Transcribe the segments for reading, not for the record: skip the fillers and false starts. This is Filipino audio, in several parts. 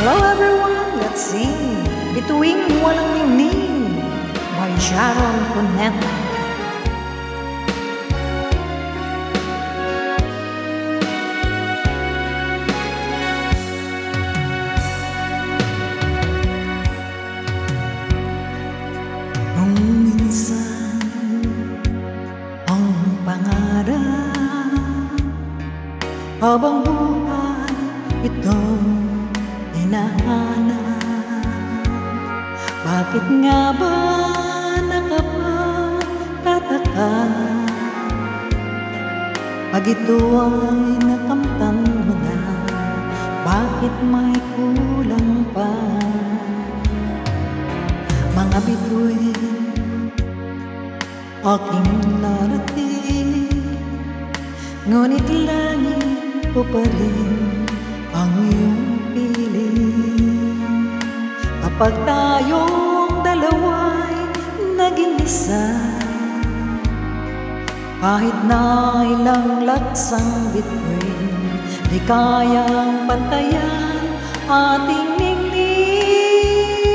Hello everyone, let's sing Bituing Walang Ningning by Sharon Cuneta. Nung minsan ang pangarap habang buhay itong hinahanap, bakit nga ba nakapagtataka pag ito ay nakamtan mo na? Bakit may kulang pa? Mga bituin aking narating, ngunit langit ko pa rin ang iyong piling. Kapag tayong dalawa'y naging isa, kahit na ilang laksang bituin, di kayang pantayan ating ningning.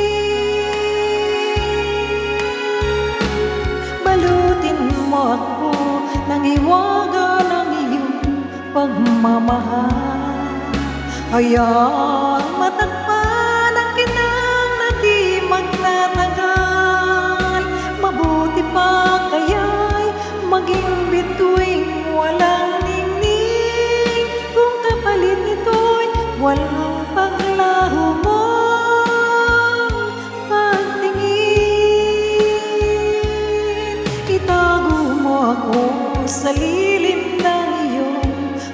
Balutin mo ako ng hiwaga ng iyong pagmamahal, hayaan matakpan ang kinang na di magtatagal. Mabuti pa kaya'y maging bituing walang ningning, kung kapalit nito'y walang paglaho mo pagtingin. Itago mo ako sa lilim ng iyong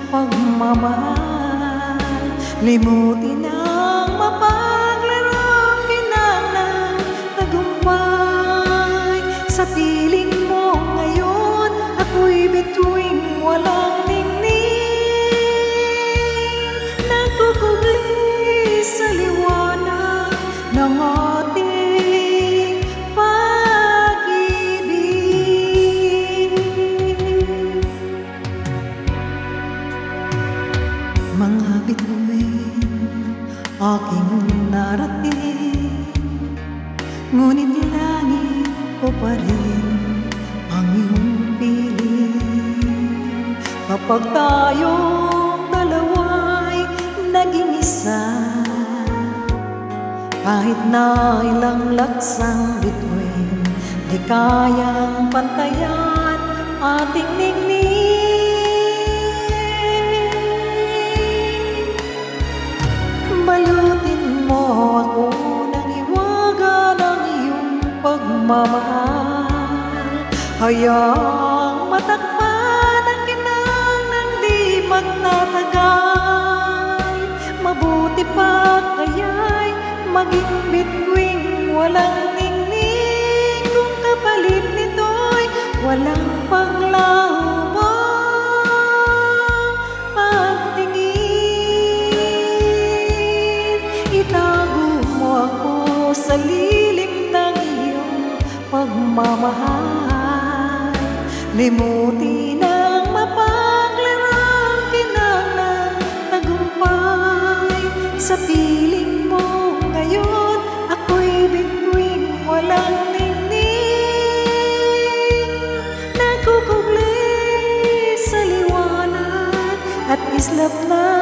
pagmamahal, limutin ang mapaglarong kinang tagumpay. Sa piling mo ngayon, ako'y bituing walang ningning, nagkukugli sa liwanag ng ating pag-ibig. Mga bituin aking narating, ngunit langit ko pa rin ang iyong piling. Kapag tayong dalawa'y naging isa, kahit na ilang laksang bituin, di kayang pantayan ating ningning. Balutin mo ako ng hiwaga ng iyong pagmamahal, hayaang matakpan ang kinang ng di magtatagal. Mabuti pa kaya'y maging bituing walang ningning, kung kapalit nito'y walang paglaho mo pagtingin. Itago mo ako sa lilim ng iyong pagmamahal, limutin ang mapaglarong kinang ng tagumpay. Sa piling mo ngayon, ako'y bituing walang ningning, nagkukugli sa liwanag at islap na